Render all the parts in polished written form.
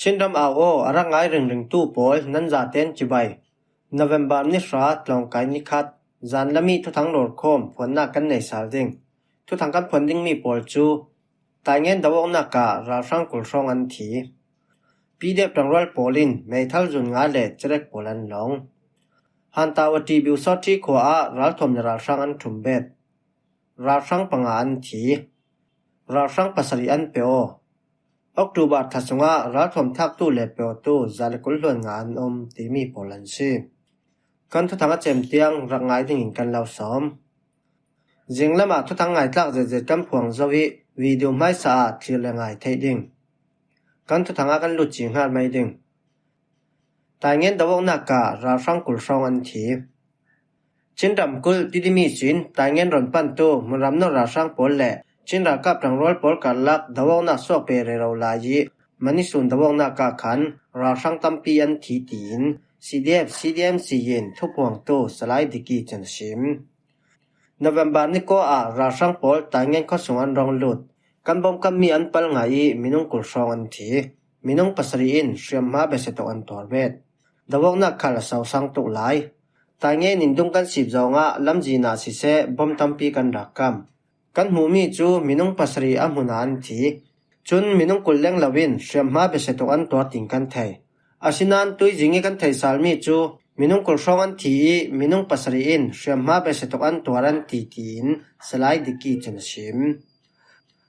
ชินรำเอาโออารังไงเริงตู้ปอยนันจาเต้นจิบายนเวมบาร์นิสราตลองไกนิคัดจานละมีทุทั้งโหลดโคมผลนักกันในสาวดิ่งทุทั้งกันผลดิ่งมีปอลจูตายเงินดาวนักการาช่างกุลช่องอันทีปีเดบดังรัลโปลินไม่ทัลจุนงาเลจเรกโปลันหลงฮันตาวตีบิวซอที่ขวารัลทอมราช่างอันทุมเบดราช่างปังอันทีราช่างปัสริอันเปโอออกตูบาทัศงะรัลทอมทักตู้เลเปโอตู้จาลกุลล้วนงานตีมีโปลันซีกันทุทั้งเจมเตียงรักไงดิ่งกันเราซ้อมจิงละมาทุทั้งไงตักเจกันพวงจวิวิดีโอไม่สะอาดที่ละไงเทดิ่งกันทุทั้งกันลุจิงหาไม่ดิ่งแต่เงินดาวนักการาช่างกุลช่องอันทีชินรำกุลที่มีสินแต่เงินรอนปันโตมันรำนราช่างปอลเล่ชินรักกับดังรัลปอลกันลักดาวนักสวกเปเรเราลายมันนิสุนดาวนักขันราช่างตั้มปีอันทีตีนCDM ซีเย็นทุกพวงโตสไลด์ดิกีจันชิมนเวมบาร์นิโกราช่างปอลแต่เงินข้อส่งอันรองหลุดกันบอมกันมีอันปัลไงมินุงกุลช่องอันทีมินุงปัสรีอินเชื่อมมาเบสตอันตัวเวดดาวนักขันสาวสังตุไลแต่เงินนินดุงกันสิบจงลำจีนาสิเซบอมตั้มปีกันรักกันหูมีจูมินุงปัสรีอัมหุนอันทีจุนมินุงกุลเล้งลวินเชื่อมมาเบสตอันตัวติงกันเทอาชินันตุยจิงกันไทยสาลมีจูมินุงกุลช่องอันทีมินุงปัสรีอินเชื่อมมาเบสตอันตัวรันตีตีนสไลด์ดิกีจันชิม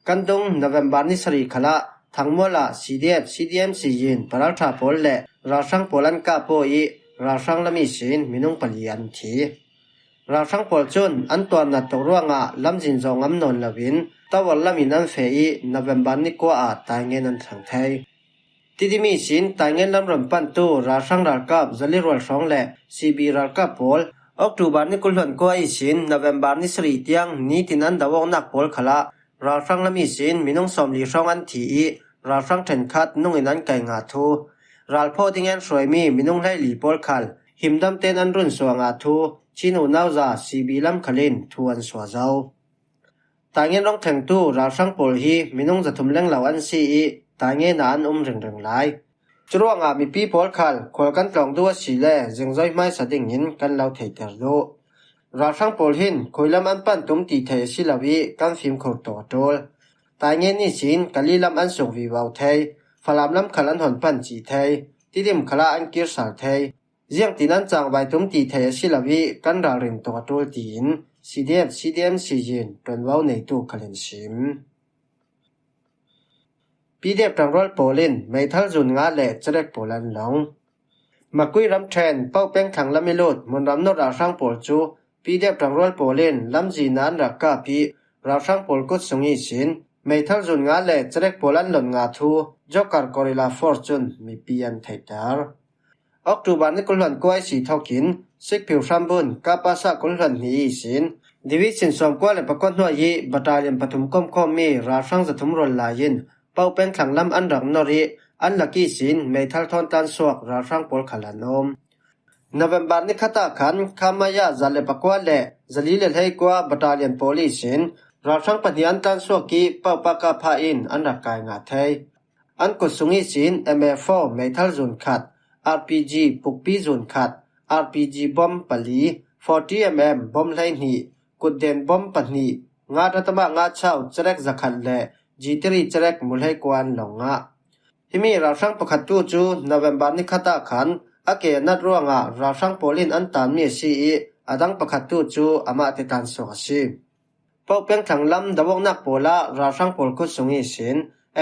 กันดงนเวมบาร์นิสรีขละทั้งหมดละ CDM ซียินปราชาโปลเล่ราช่างโปลันกาโปอีราช่างละมีสินมินุงปลีอันทีราช่างโปลจุนอันตัวนัดตกร่วงลำจินจงอัมนนละวินตะวันละมีนันเฟอีนเวมบาร์นิโกตายเงินนันทั้งไทยที่มีสินตายเงินลำรำปันตูราช่างรัลกับจลิรวลช่องเล่CBรัลกับโปลออกตูบาร์นิกุลหันก็ไอสินนเวมบาร์นิสรีเตียงนี้ที่นั้นดาวนักโปลขละราช่างละมีสินมินุงสมลีช่องอันทีราช่างเทนคัดนุ่งอินันไก่งาทูรัลโพดิงเงินสวยมีมินุงไล่ลีโปลขัลหิมดำเตนอันรุ่นสวงาทูชินูนาวซาCBลำขลินทวนสวาเจ้าตายเงินร้องแทงตู้ราช่างโปลฮีมินุงจะทุ่มเล่งเหล่าอันซีตายเงินนานเริงไลจรวงมีปีโปลขัลขวกันกลองด้วยสีเล่จึงใจไม่สะดิ่งหินกันเหล่าเทเตอร์โดราช่างโปลหินคุยลำอันปั้นตุ้มตีเทศิลวิกันฟิล์มขดตัวโตลตายเงินนี่สินกันลีลำอันส่งวิวาวเทยฝรั่งลำขลันหอนปั้นจีเทยที่ดิมขลาอันกิรสาเทยเจียงตีนั้นจางใบตุ้มตีเทศิลวิกันรารินตัวโตลตีนCDM ซียินเป็นว่าวในตู้ขลินชิมปีเดบดังรัลโปลินไม่ทัลจุนงาเลจเรกโปลันหลงมากุยรำเทรนเป้าเป็งถังลำมิลุดมุนรำนราช่างโปลจูปีเดบดังรัลโปลินลำจีนานรักกาปีราช่างโปลกุดสงิสินไม่ทัลจุนงาเลจเรกโปลันหลงงาทูจอกการกอริลาฟอร์จูนมีปีอันไทตาร์ออกตูบานิกุลหันกวยสีเท่ากินซิกผิวชัมบุนกาปาสะกุลหันนี้สินดิวิสินสวมกวยและประกอบหน่วยบัตรเลียนปฐุมคมมีราช่างจะทุ่มรนลายินเป้าเป็นขังลำอันรังนริอันลักกี้สินไม่ทัลทอนตันสวกราช่างโปลขลานอมนเวมบาร์นิคตาขันขามายาจัลเลปกวาเลจลีเลให้กว่าบัตรเลียนโปลิสินราช่างปฏิอันตันสวกีเป้าปากาพาอินอันรักกายงาเทยอันกุศงิสิน MF4 ไม่ทัลจุนขัด RPG ปุกปีจุนขัด RPG บอมปลี 40mm บอมไลนีกุดเดนบอมปนีงาดัตมะงาเช่าจเรกจักขันเลจีตรีจเรกมุลให้กวนหลงที่มีราช่างประคัตตูจูนเวมบาร์นิคตาขันอาเกนัดร่วงราช่างโปลินอันตานมีซีอดังประคัตตูจูอามาติตันสวชีเป้าเป็นถังลำดาวนักโปลาราช่างโปลกุศงิสิน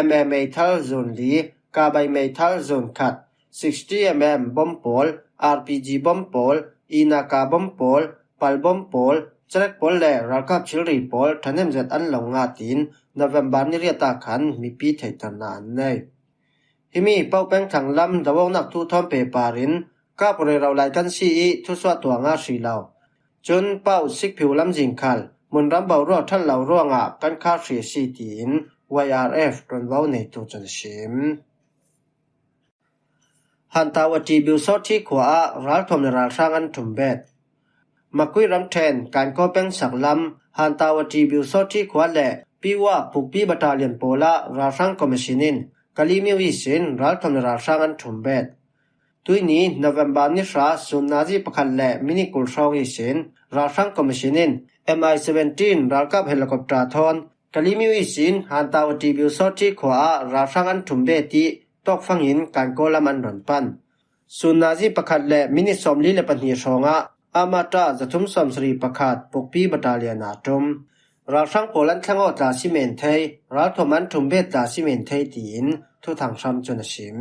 MMA ทัลโซนลีกาใบเมทัลโซนขัด 60mm บอมโปล RPG บอมโปลอีนากาบอมโปลปัลบอมโปลจเรกโปลเลรัลกับชิลรีโปลทันเนมเจตอันหลงงาตินนเวมบาร์นิเรียตาขันมีปีไทตนานเนยที่มีเป้าเป็นถังลำดาวนักทูทอมเปปารินก้าปริเราไลกันซีทุสวตัวงาสีเหลาจนเป้าซิกผิวลำจิงคัลมุนรำเบารอดท่านเหล่าร่วงกันคาเสียซีตีน YRF ตนเว้าในตัวจันชิมฮันตาวตีบิวซอที่ขวารัลทอมในราช่างอันทุมเบดมากุยรำเทนการก่อเป็นสักลำฮันตาวตีบิวซอที่ขวาแหละปีว่าปุกปีบัตรเลียนโปลาราช่างคอมมิชนิน กะลีมิวอีสินรัลทอมราช่างอันทุมเบตตุยนี้นเวมบานิชาสุนนาจีปคันและมินิกุลชองอีสินราช่างคอมมิชนิน MI-17 รัลกับเฮลิคอปเตอร์ทอนกะลีมิวอีสินฮันตาวตีบิวซอที่ขวาราช่างอันทุมเบติตอกฟังหินการโกลามันรอนปันสุนนาจีปคันและมินิสอมลีและปัญหีชองะอามาตราจะทุมสอมสรีปคัดปกปีบัตาเลียนาตุมราช่างโปลันทั้งอตาซิเมนเทยรัลทอมันทุมเบตตาซิเมนเทยตีนทุทางชัมจนชิม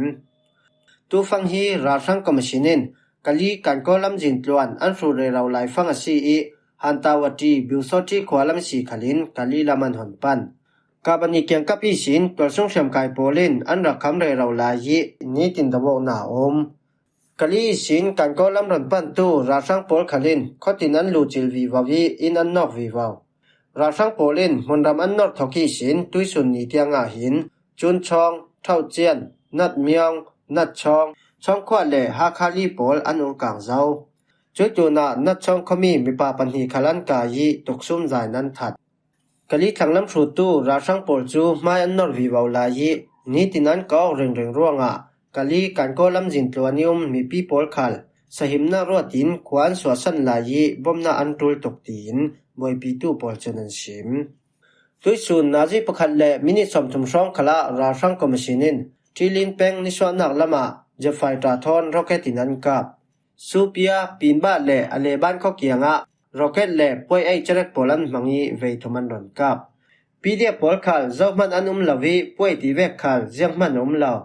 ตูฟังฮีราช่างคอมมิชนินกะลีการโกลัมจินตลวนอันฟูเรเราไลฟังอซีอีฮันตาวตีบิวซอที่ขวาลัมสีขลินกะลีลามันหอนปันกาบันิเกียงกับอีสินตัวส่งเสียมกายโปลินอันรักคำเรเราลายนี้ตินตะโวนาอมกะลีสินการโกลัมรอนปันตูราช่างโปลขลินข้อตินันลูจิลวีวาวีอินอันนอกวีวาวราช่างโปลินมุนรำอันนอร์ทอกีสินตุยสุนนีเตียงอาหินจุนชองเท่าเจียนนัดเมียงนัดช่องขวาเลฮาคาลีโปลอันอุลกางเจ้าจุดจูนานัดช่องขมีมีปาปันหีขลันกายีตกซุ่มใจนั้นถัดกะลีทางลำสูตูราช่างโปลจูมาอันนอร์วีวาวลายีนี้ตินันก็เริงร่วงกะลีการโกลัมจินตัวนิยมมีปีโปลขัลสหิมนารวดินขวานสวสันลายีบอมนาอันตุลตกตีนมวยปีตูโปลจนันชิมตุยสุนนาจีปคันและมินิสมทุมช่องขละราช่างคอมมิชนินที่ลินเป็งนิสวนักละมาเจฟไฟตาทอนร็อกเก็ตตินันกับซูเปียปีนบ้านและอเลบ้านข้อเกียงร็อกเก็ตและป่วยไอเจเล็กโปลันมังยีเวทมันรอนกับปีเดียโปลขัลเจ้ามันอันลาวีป่วยตีเวกขัลเจียงมันลาว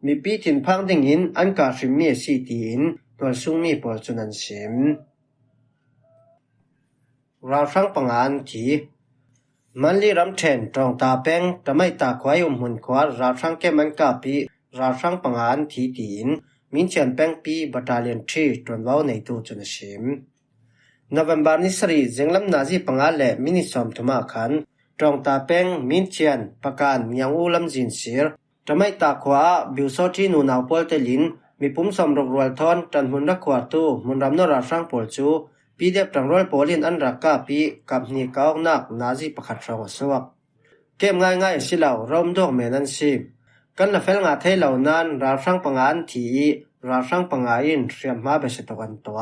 มีปีถินพังดิ่งหินอันกาชิมมีสีตีนตัวซุงมีโปลจุนันชิมราช่างปังอันทีมันลีรำเทนตรองตาแป้งแต่ไม่ตาควายหุ่นควาราช่างแก้มันกาปีราช่างปังอันทีตีนมินเชียนแป้งปีบัตาเลียนทรีตรวนว้าในตัวจนชิมนเวมบานิสรีเจงลำนาจีปังอันและมินิสอมทุมาขันตรองตาแป้งมินเชียนประการยังอูลำจินเสียแต่ไม่ตาขวาบิวโซที่นูนาวปอลเตลินมีปุ่มสมรกรวลทอนจันมุนรักขวาตูมุนรำนราช่างโปลจูปีเดียบตังรอลโปลินอันรักกาปีกับนีเก้านักนาจีประคัดรองสวกเกมง่ายๆสิเหล่ารอมดอกเมนันซีกันละเฟลงาเทเหล่านั้นราช่างปังอันทีราช่างปังอินเรียมมาเบสตะวันตัว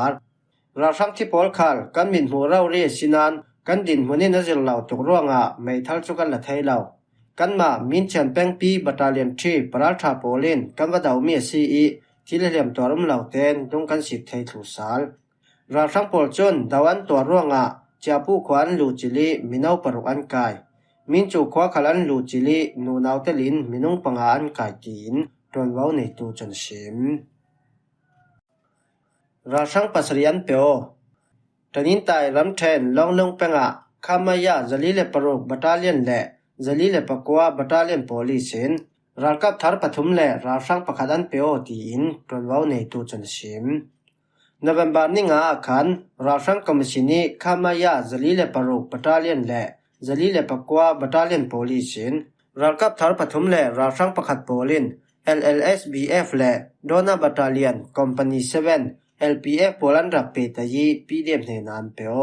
ราช่างที่โปลคัลกันมินหัวเราเรียสินันกันดินหัวนี้น่าจะเหล่าตกร่วงไม่ทัลจุกันละเทเหล่ากันมามินเชียนแป้งปีบัตาเลียนทรีปราชาโปลินกันว่าดาวเมียซีอีที่เรียมตัวรุ่มเหล่าเตนตรงกันสิบไทยถูสาลราช่างโปลจนดาวันตัวร่วงจะผู้ขวานลูจิลีมินเอาปรุอันกายมินจูขวาขลันลูจิลีนูนาวเตลินมินุงปังอันกายตีนตรวนว้าในตัวจนชิมราช่างปัสริยันเปียวตนินตายรำเทนลองลงเป็งขามายาจลีเลปรุกบัตาเลียนและจลีเลปกัวบัตาเลียนโพลิสินรักกับทาร์ปฐุมและราช่างปะขัดันเปียวตีนตรวนว้าในตัวจนชิมนเวมบานิงขันราช่างคอมมิชนีขามายาจลีเลปรุกบัตาเลียนและจลีเลปกัวบัตาเลียนโพลิสินรักกับทาร์ปฐุมและราช่างปะขัดโพลิน LLSBF และโดนาบัตาเลียนคอมพานี7 LPF โพลันรักเปตยีปีเดียมในนานเปียว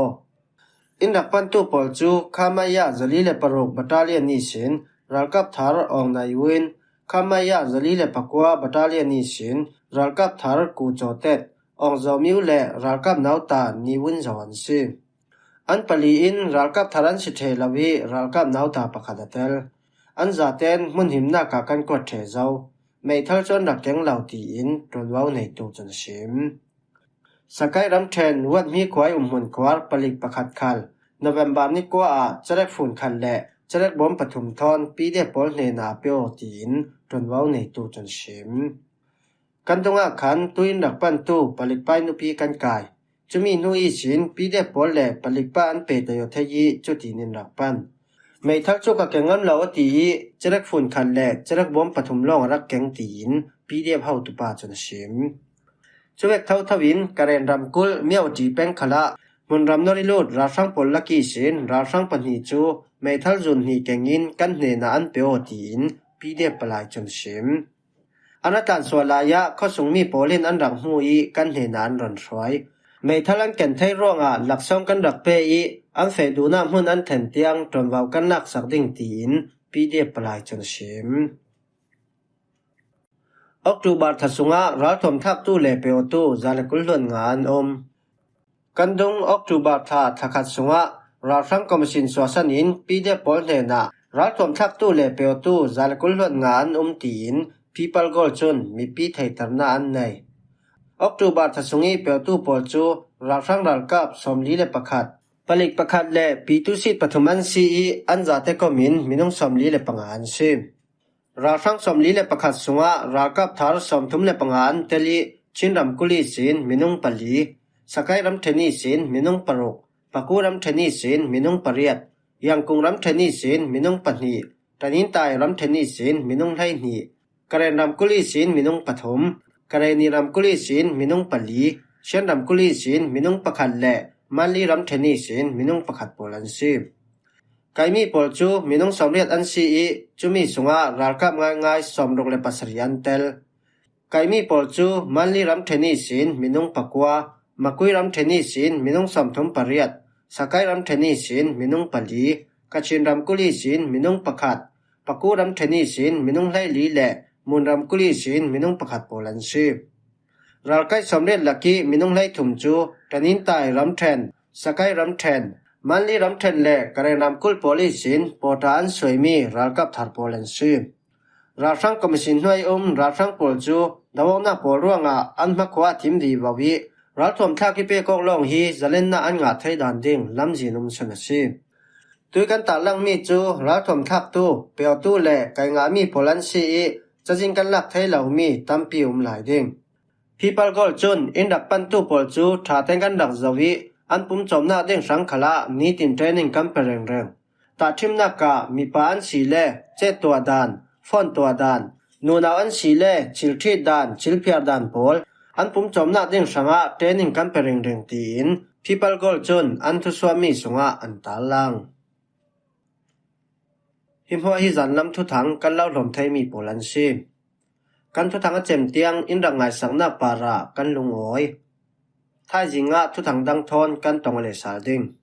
อินรักปันตุโปลจูขามายาจลีเลปรุกบัตาเลียนนิสินรักกับทาร์อองนายวินขามายาจลีเลปกัวบัตาเลียนนิสินรักกับทาร์กูโจเตตอองจอมิวและรักกับนาวตานิวุนจวันซีอันปลีอินรักกับทารันสิเทลวีรักกับนาวตาปะขัดเตลอันจาเตนมุนหิมนากักันกดเทเจ้าไม่ทัลจนรักแกงเหล่าตีอินตรวนว้าในตัวจนชิมสกายรำเทนวัดมีควายหุ่นควาปลิกปะขัดคัลนเวมบานิกัวจะเล็กฝุ่นคันและจะเล็กบอมปฐุมทอนปีเดียปอลเนนาเปียวตีนตรวนว้าในตัวจนชิมกันตรงขันตุยนักปันตูปลิกไปนุปีกันกายจะมีนุอีสินปีเดียปอลและปลิกปานเปตโยทยีจุดที่นินรักปันไม่ทักจุกกับแกงงั้นเหล่าตีจะเล็กฝุ่นคันและจะเล็กบอมปฐุมล่องรักแกงตีนปีเดียเฮาตุปาจนชิมช่วยเท่าทวินการเรียนรำกุลเมียวจีเป็นขละมุนรำนริโลดราช่างปลลักกีสินราช่างปัญหิจูไม่ทัลจุนหีแกงอินกันเนนาอันเปียวตีนปีเดียปลายจนชิมอนาตันสวลายะเขาส่งมีโปลินอันรังหูอีกันเนนานรอนสวยไม่ทัลันแก่นไทยร่วงหลักส่งกันรักเปอีอันเฟดูน้ำหุ่นอันแทนเตียงจนวาวกันนักสักดิ่งตีนปีเดียปลายจนชิม October Thassunga Rathom Thak Tu Le Peotu Zalekul Lon Ngan Kandung October Tha Thakat Sunga Rathang Commission Swasanin Pide Polnena Rathom Thak Tu Le Peotu Zalekul Lon Ngan Tin People Golchun Mi Pi Thaitarna An Nei October Thasungi Peotu Polchu Rathang Ralkap Somli Le Pakhat Palik Pakhat Le Pitu Sit Pathuman CE Anjate Komin Minung Somli Le Pangan Sim Rathang Somli Le Pakhat Sunga Rakap Thar Somthum Le Pangan Teli Chinram Kuli Sin Minung Pali Sakai Ram Theni Sin Minung Paruk Paku Ram Theni Sin Minung Pariat Yangkung Ram Theni Sin Minung Pani Tanin Tai Ram Theni Sin Minung Lai Ni Karen Ram Kuli Sin Minung Pathum Kareni Ram Kuli Sin Minung Pali Shen Ram Kuli Sin Minung Pakhat Le Mali Ram Theni Sin Minung Pakhat Polan Sim Kaimi Polchu Minung Somriat An CE Chumi Sunga Ralkap Ngai Somrok Le Pasarian Tel Kaimi Polchu Mali Ram Theni Sin Minung Pakwa Makui Ram Theni Sin Minung Somthum Pariat Sakai Ram Theni Sin Minung Pali Kachin Ram Kuli Sin Minung Pakhat Paku Ram Theni Sin Minung Lai Li Le Mun Ram Kuli Sin Minung Pakhat Polan Sim Ralkai Somret Laki Minung Lai Thumchu Tanin Tai Ram Then Sakai Ram Then Mali Ram Then Le Karen Ram Kul Poli Sin Potan Soimi Ralkap Thar Polan Sim Rathang Commission Hnuai Rathang Polchu Dawona Polruanga Anmakwa Thim Di Bawi Rathom Thaki Pe Kok Long Hi Zalenna An Nga Thai Dan Ding Lamjinum Sunasi Tuikan Talang Mi Chu Rathom Thak Tu Peo Tu Le Kai Nga Mi Polan CE Chajin Kan Lak Thai Lau Mi Tampi Lai Ding People Gol Chun Indak Pan Tu Polchu Tha Ten Kan Dak Zawi An Pum Chomna Ding Sangkhala Ni Tim Training Kampereng Reng Ta Thim Naka Mi Pa An Si Le Che Tua Dan Fon Tua Dan Nuna An Si Le Chil Thi Dan Chil Phiar Dan Pol An Pum Chomna Ding Sanga Training Kampereng Reng Tin People Gol Chun An Thu Swami Sunga An Talang Himhua Hi Zan Lam Thu Thang Kan Lau Lom Thai Mi Polan Sim Kan Thu Thang A Chem Tiang In Rang Ngai Sakna Para Kan Lungoi Thai Jinga Thu Thang Dang Thon Kan Tong Le Sal Ding